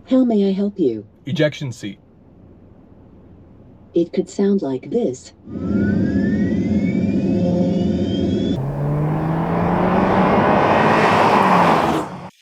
How may I help you? Ejection seat. It could sound like this.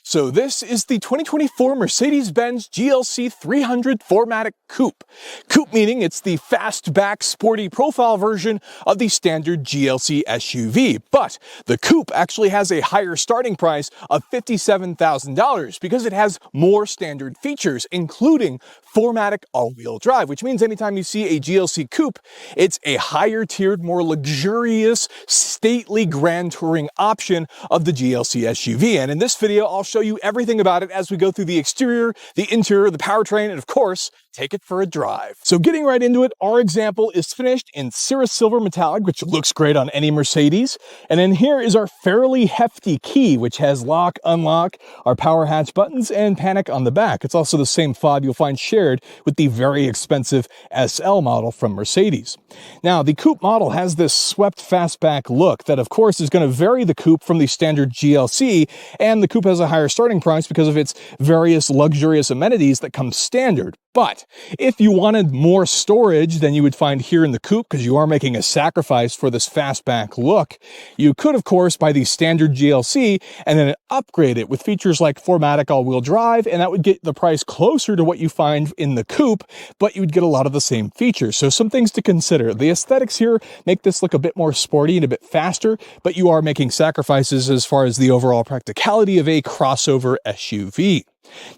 So this is the 2024 Mercedes-Benz GLC 300 4Matic Coupe. Coupe meaning it's the fastback sporty profile version of the standard GLC SUV. But the Coupe actually has a higher starting price of $57,000 because it has more standard features, including 4Matic all-wheel drive, which means anytime you see a GLC Coupe, it's a higher tiered, more luxurious, stately grand touring option of the GLC SUV. And in this video, I'll show you everything about it as we go through the exterior, the interior, the powertrain, and of course, take it for a drive. So getting right into it, our example is finished in Cirrus Silver Metallic, which looks great on any Mercedes. And then here is our fairly hefty key, which has lock, unlock, our power hatch buttons, and panic on the back. It's also the same fob you'll find shared with the very expensive SL model from Mercedes. Now, the Coupe model has this swept fastback look that, of course, is going to vary the Coupe from the standard GLC, and the Coupe has a higher starting price because of its various luxurious amenities that come standard. But if you wanted more storage than you would find here in the Coupe, because you are making a sacrifice for this fastback look, you could, of course, buy the standard GLC and then upgrade it with features like 4Matic all-wheel drive, and that would get the price closer to what you find in the Coupe, but you would get a lot of the same features. So some things to consider. The aesthetics here make this look a bit more sporty and a bit faster, but you are making sacrifices as far as the overall practicality of a crossover SUV.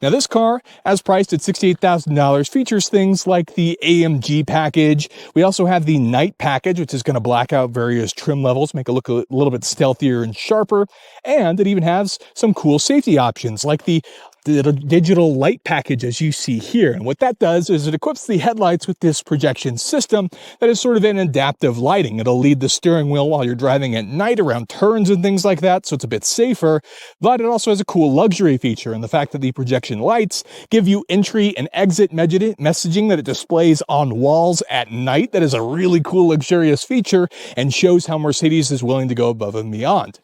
Now this car, as priced at $68,000, features things like the AMG package. We also have the night package, which is going to black out various trim levels, make it look a little bit stealthier and sharper. And it even has some cool safety options like the digital light package, as you see here. And what that does is it equips the headlights with this projection system that is sort of an adaptive lighting. It'll lead the steering wheel while you're driving at night around turns and things like that, so it's a bit safer. But it also has a cool luxury feature in the fact that the projection lights give you entry and exit messaging that it displays on walls at night. That is a really cool, luxurious feature and shows how Mercedes is willing to go above and beyond.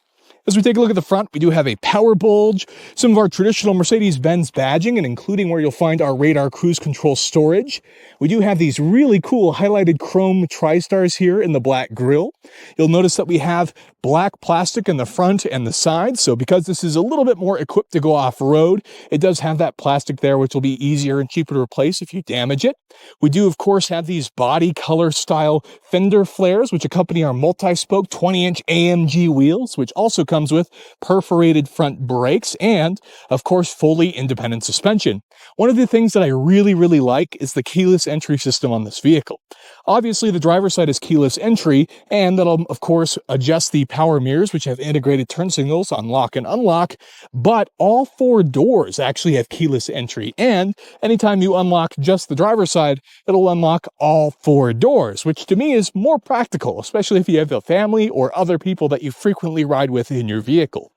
As we take a look at the front, we do have a power bulge, some of our traditional Mercedes-Benz badging, and including where you'll find our radar cruise control storage. We do have these really cool highlighted chrome tri-stars here in the black grille. You'll notice that we have black plastic in the front and the sides. So because this is a little bit more equipped to go off-road, it does have that plastic there, which will be easier and cheaper to replace if you damage it. We do, of course, have these body color style fender flares, which accompany our multi-spoke 20-inch AMG wheels, which also comes with perforated front brakes and, of course, fully independent suspension. One of the things that I really like is the keyless entry system on this vehicle. Obviously, the driver's side is keyless entry, and that'll, of course, adjust the power mirrors, which have integrated turn signals on lock and unlock, but all four doors actually have keyless entry, and anytime you unlock just the driver's side, it'll unlock all four doors, which to me is more practical, especially if you have a family or other people that you frequently ride with in your vehicle.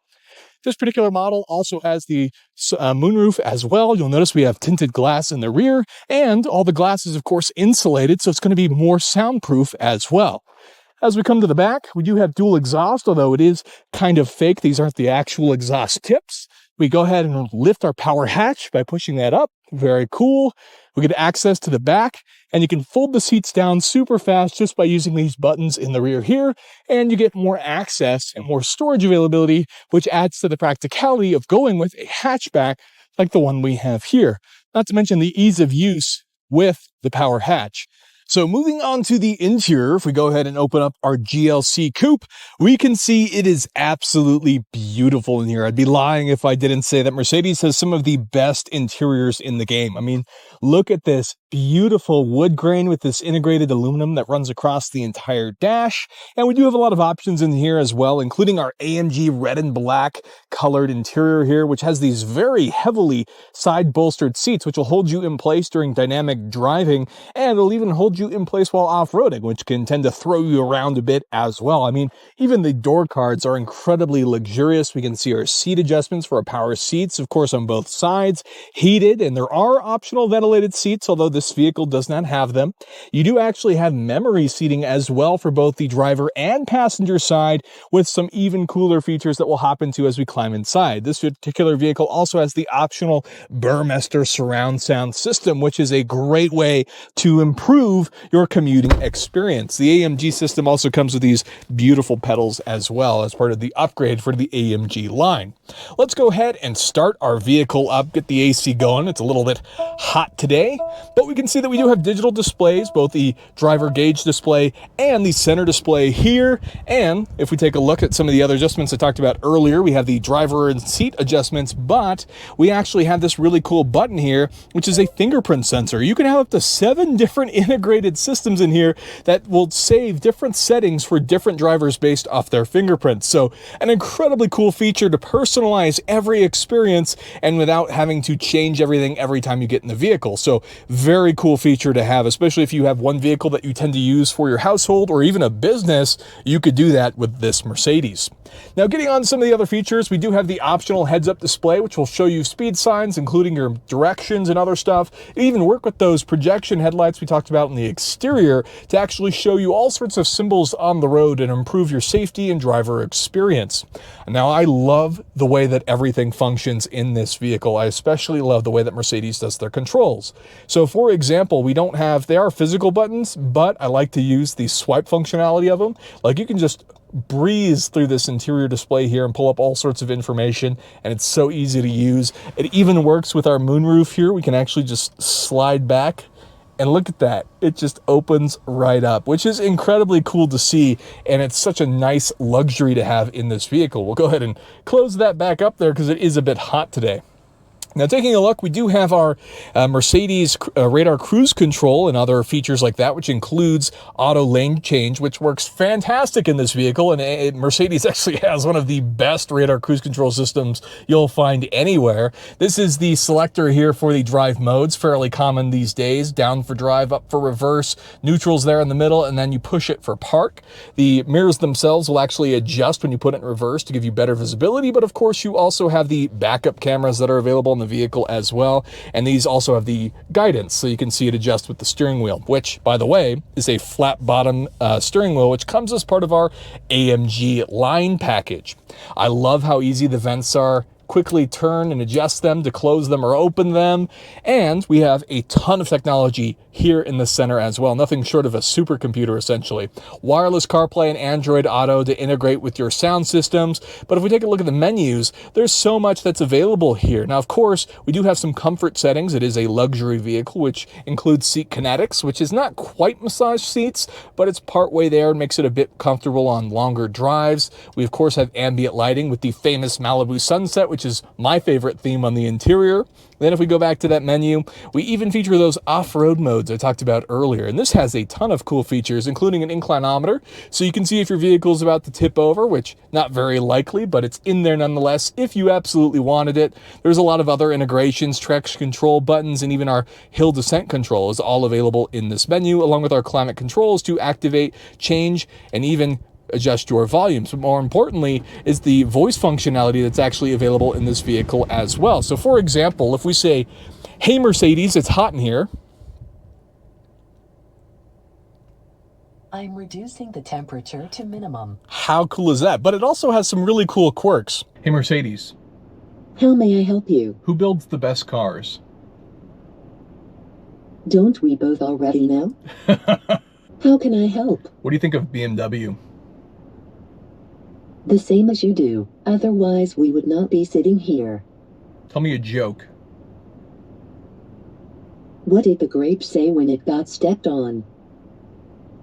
This particular model also has the moonroof as well. You'll notice we have tinted glass in the rear, and all the glass is, of course, insulated, so it's going to be more soundproof as well. As we come to the back, we do have dual exhaust, although it is kind of fake. These aren't the actual exhaust tips. We go ahead and lift our power hatch by pushing that up. Very cool. We get access to the back, and you can fold the seats down super fast just by using these buttons in the rear here, and you get more access and more storage availability, which adds to the practicality of going with a hatchback like the one we have here. Not to mention the ease of use with the power hatch. So moving on to the interior, if we go ahead and open up our GLC Coupe, we can see it is absolutely beautiful in here. I'd be lying if I didn't say that Mercedes has some of the best interiors in the game. I mean, look at this beautiful wood grain with this integrated aluminum that runs across the entire dash. And we do have a lot of options in here as well, including our AMG red and black colored interior here, which has these very heavily side bolstered seats, which will hold you in place during dynamic driving, and it'll even hold you in place while off-roading, which can tend to throw you around a bit as well. I mean, even the door cards are incredibly luxurious. We can see our seat adjustments for our power seats, of course, on both sides, heated, and there are optional ventilated seats, although this this vehicle does not have them. You do actually have memory seating as well for both the driver and passenger side, with some even cooler features that we'll hop into as we climb inside. This particular vehicle also has the optional Burmester surround sound system, which is a great way to improve your commuting experience. The AMG system also comes with these beautiful pedals as well as part of the upgrade for the AMG line. Let's go ahead and start our vehicle up, get the AC going. It's a little bit hot today, but we can see that we do have digital displays, both the driver gauge display and the center display here. And if we take a look at some of the other adjustments I talked about earlier, we have the driver and seat adjustments, but we actually have this really cool button here, which is a fingerprint sensor. You can have up to 7 different integrated systems in here that will save different settings for different drivers based off their fingerprints. So an incredibly cool feature to personalize every experience and without having to change everything every time you get in the vehicle. So very cool feature to have, especially if you have one vehicle that you tend to use for your household or even a business. You could do that with this Mercedes. Now, getting on to some of the other features, we do have the optional heads-up display, which will show you speed signs, including your directions and other stuff. It even work with those projection headlights we talked about in the exterior to actually show you all sorts of symbols on the road and improve your safety and driver experience. Now, I love the way that everything functions in this vehicle. I especially love the way that Mercedes does their controls. So, for example, they are physical buttons, but I like to use the swipe functionality of them. Like, you can just breeze through this interior display here and pull up all sorts of information, and it's so easy to use. It even works with our moonroof here. We can actually just slide back and look at that. It just opens right up, which is incredibly cool to see, and it's such a nice luxury to have in this vehicle. We'll go ahead and close that back up there because it is a bit hot today. Now, taking a look, we do have our Mercedes radar cruise control and other features like that, which includes auto lane change, which works fantastic in this vehicle. And Mercedes actually has one of the best radar cruise control systems you'll find anywhere. This is the selector here for the drive modes, fairly common these days. Down for drive, up for reverse, neutral's there in the middle, and then you push it for park. The mirrors themselves will actually adjust when you put it in reverse to give you better visibility. But of course, you also have the backup cameras that are available in the vehicle as well, and these also have the guidance, so you can see it adjust with the steering wheel, which, by the way, is a flat bottom steering wheel, which comes as part of our AMG line package. I love how easy the vents are. Quickly turn and adjust them to close them or open them. And we have a ton of technology here in the center as well. Nothing short of a supercomputer, essentially. Wireless CarPlay and Android Auto to integrate with your sound systems. But if we take a look at the menus, there's so much that's available here. Now, of course, we do have some comfort settings. It is a luxury vehicle, which includes seat kinetics, which is not quite massage seats, but it's partway there and makes it a bit comfortable on longer drives. We, of course, have ambient lighting with the famous Malibu sunset, which is my favorite theme on the interior. Then if we go back to that menu, we even feature those off-road modes I talked about earlier. And this has a ton of cool features, including an inclinometer. So you can see if your vehicle is about to tip over, which not very likely, but it's in there nonetheless if you absolutely wanted it. There's a lot of other integrations, traction control buttons, and even our hill descent control is all available in this menu, along with our climate controls to activate, change, and even adjust your volumes. But more importantly is the voice functionality that's actually available in this vehicle as well. So for example, if we say, "Hey Mercedes, it's hot in here," I'm reducing the temperature to minimum. How cool is that? But it also has some really cool quirks. "Hey Mercedes, How may I help you? who builds the best cars?" Don't we both already know? How can I help? What do you think of BMW? The same as you do. Otherwise, we would not be sitting here. Tell me a joke. What did the grape say when it got stepped on?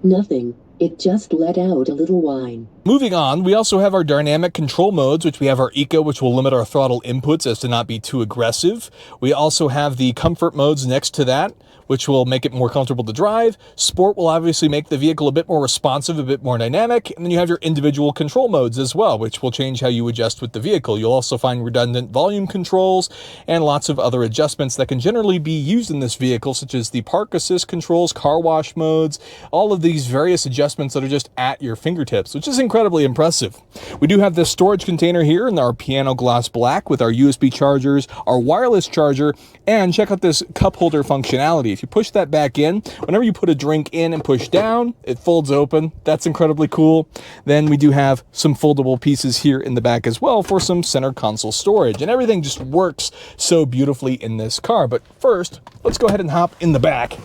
Nothing. It just let out a little whine. Moving on, we also have our dynamic control modes, which we have our Eco, which will limit our throttle inputs as to not be too aggressive. We also have the comfort modes next to that, which will make it more comfortable to drive. Sport will obviously make the vehicle a bit more responsive, a bit more dynamic. And then you have your individual control modes as well, which will change how you adjust with the vehicle. You'll also find redundant volume controls and lots of other adjustments that can generally be used in this vehicle, such as the park assist controls, car wash modes, all of these various adjustments that are just at your fingertips, which is incredible. incredibly impressive. We do have this storage container here in our piano glass black with our USB chargers, our wireless charger, and check out this cup holder functionality. If you push that back in, whenever you put a drink in and push down, it folds open. That's incredibly cool. Then we do have some foldable pieces here in the back as well for some center console storage, and everything just works so beautifully in this car. But first, let's go ahead and hop in the back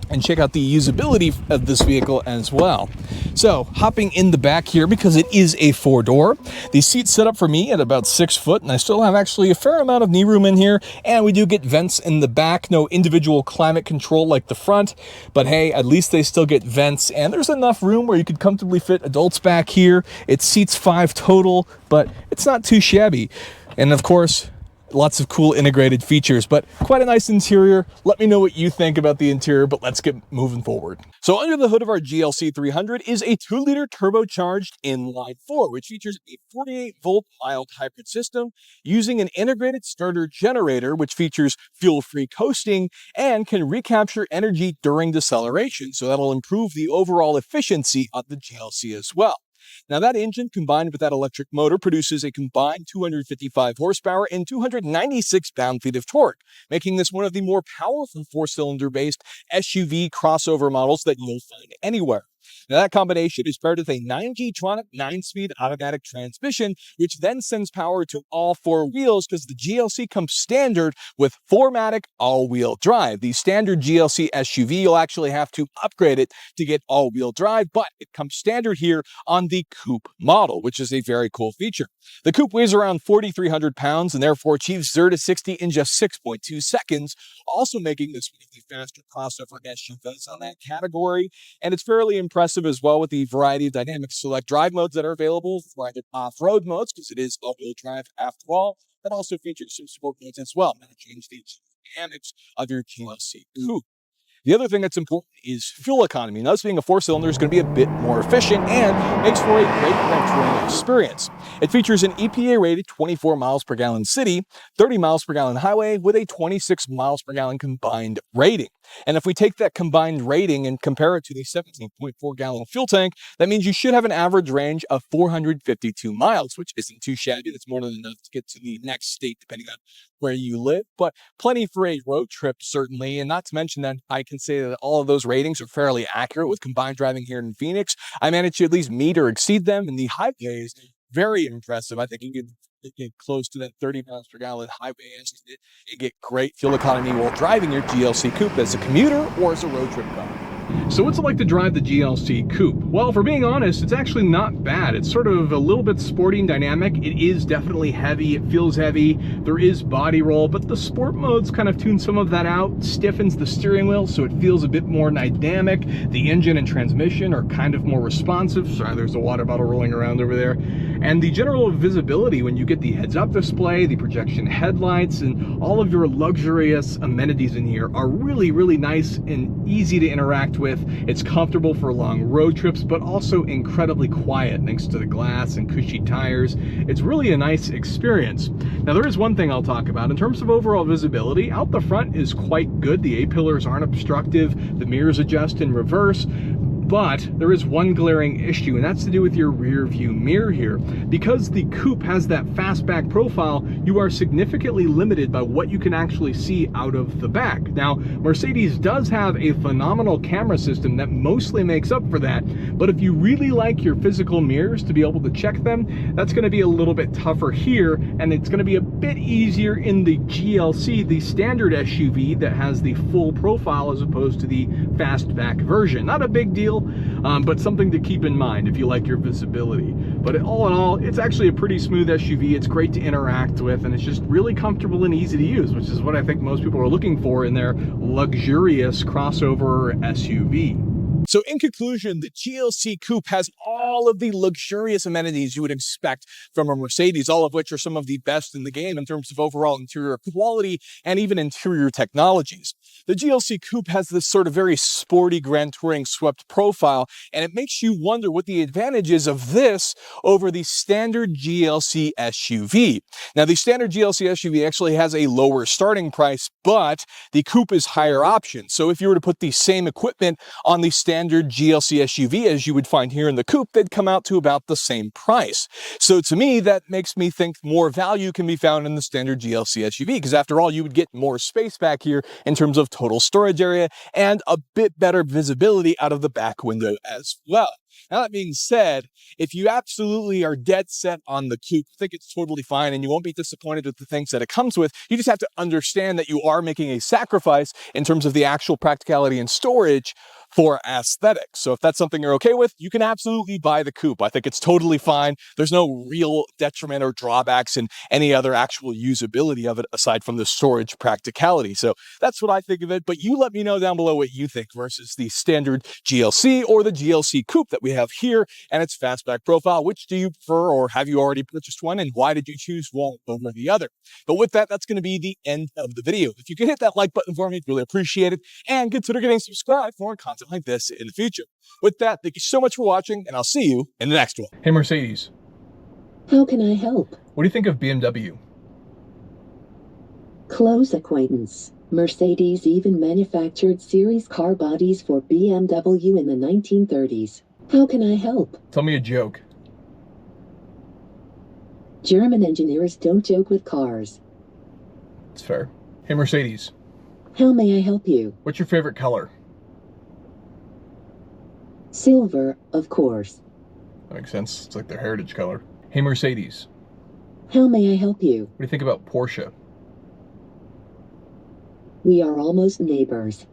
and check out the usability of this vehicle as well. So, hopping in the back here, because it is a 4-door, the seat's set up for me at about 6 foot, and I still have actually a fair amount of knee room in here, and we do get vents in the back, no individual climate control like the front, but hey, at least they still get vents, and there's enough room where you could comfortably fit adults back here. It seats 5 total, but it's not too shabby. And of course, lots of cool integrated features, but quite a nice interior. Let me know what you think about the interior, but let's get moving forward. So under the hood of our GLC 300 is a 2-liter turbocharged inline 4, which features a 48-volt mild hybrid system using an integrated starter generator, which features fuel-free coasting and can recapture energy during deceleration. So that'll improve the overall efficiency of the GLC as well. Now that engine combined with that electric motor produces a combined 255 horsepower and 296 pound-feet of torque, making this one of the more powerful 4-cylinder based SUV crossover models that you'll find anywhere. Now that combination is paired with a 9G-tronic 9-speed automatic transmission, which then sends power to all 4 wheels because the GLC comes standard with 4Matic all-wheel drive. The standard GLC SUV, you'll actually have to upgrade it to get all-wheel drive, but it comes standard here on the Coupe model, which is a very cool feature. The Coupe weighs around 4,300 pounds and therefore achieves 0 to 60 in just 6.2 seconds, also making this one of the faster crossover SUVs on that category, and it's fairly impressive as well with the variety of dynamic select drive modes that are available, variety of off-road modes, because it is all-wheel drive after all. That also features some sport modes as well, matching the dynamics of your GLC Coupe. The other thing that's important is fuel economy. Now, this being a 4-cylinder is going to be a bit more efficient and makes for a great touring experience. It features an EPA-rated 24 miles per gallon city, 30 miles per gallon highway with a 26 miles per gallon combined rating. And if we take that combined rating and compare it to the 17.4 gallon fuel tank, that means you should have an average range of 452 miles, which isn't too shabby. That's more than enough to get to the next state, depending on where you live, but plenty for a road trip, certainly. And not to mention that I can say that all of those ratings are fairly accurate with combined driving here in Phoenix. I managed to at least meet or exceed them, and the highway is very impressive. I think you can get close to that 30 miles per gallon highway and get great fuel economy while driving your GLC Coupe as a commuter or as a road trip car. So what's it like to drive the GLC Coupe? Well, if we're being honest, it's actually not bad. It's sort of a little bit sporty and dynamic. It is definitely heavy. It feels heavy. There is body roll, but the sport modes kind of tune some of that out, stiffens the steering wheel so it feels a bit more dynamic. The engine and transmission are kind of more responsive. Sorry, there's a water bottle rolling around over there. And the general visibility when you get the heads-up display, the projection headlights, and all of your luxurious amenities in here are really, really nice and easy to interact with. It's comfortable for long road trips, but also incredibly quiet thanks to the glass and cushy tires. It's really a nice experience. Now, there is one thing I'll talk about. In terms of overall visibility, out the front is quite good. The A-pillars aren't obstructive. The mirrors adjust in reverse. But there is one glaring issue, and that's to do with your rear view mirror here. Because the Coupe has that fastback profile, you are significantly limited by what you can actually see out of the back. Now, Mercedes does have a phenomenal camera system that mostly makes up for that, but if you really like your physical mirrors to be able to check them, that's going to be a little bit tougher here, and it's going to be a bit easier in the GLC, the standard SUV that has the full profile as opposed to the fastback version. Not a big deal, but something to keep in mind if you like your visibility. But all in all, it's actually a pretty smooth SUV. It's great to interact with, and it's just really comfortable and easy to use, which is what I think most people are looking for in their luxurious crossover SUV. So in conclusion, the GLC Coupe has all of the luxurious amenities you would expect from a Mercedes, all of which are some of the best in the game in terms of overall interior quality and even interior technologies. The GLC Coupe has this sort of very sporty Grand Touring swept profile, and it makes you wonder what the advantage is of this over the standard GLC SUV. Now, the standard GLC SUV actually has a lower starting price, but the Coupe is higher option. So if you were to put the same equipment on the standard standard GLC SUV as you would find here in the Coupe, they'd come out to about the same price. So to me, that makes me think more value can be found in the standard GLC SUV, because after all, you would get more space back here in terms of total storage area and a bit better visibility out of the back window as well. Now, that being said, if you absolutely are dead set on the Coupe, I think it's totally fine and you won't be disappointed with the things that it comes with. You just have to understand that you are making a sacrifice in terms of the actual practicality and storage for aesthetics. So if that's something you're okay with, you can absolutely buy the Coupe. I think it's totally fine. There's no real detriment or drawbacks in any other actual usability of it aside from the storage practicality. So that's what I think of it, but you let me know down below what you think versus the standard GLC or the GLC Coupe that we have here and its fastback profile. Which do you prefer, or have you already purchased one, and why did you choose one over the other? But with that, that's going to be the end of the video. If you could hit that like button for me, I'd really appreciate it, and consider getting subscribed for more content like this in the future. With that, thank you so much for watching, and I'll see you in the next one. Hey Mercedes, How can I help? what do you think of BMW? Close acquaintance. Mercedes even manufactured series car bodies for BMW in the 1930s. How can I help? Tell me a joke. German engineers don't joke with cars. It's fair. Hey Mercedes, How may I help you? what's your favorite color? Silver, of course. That makes sense. It's like their heritage color. Hey Mercedes, How may I help you? what do you think about Porsche? We are almost neighbors.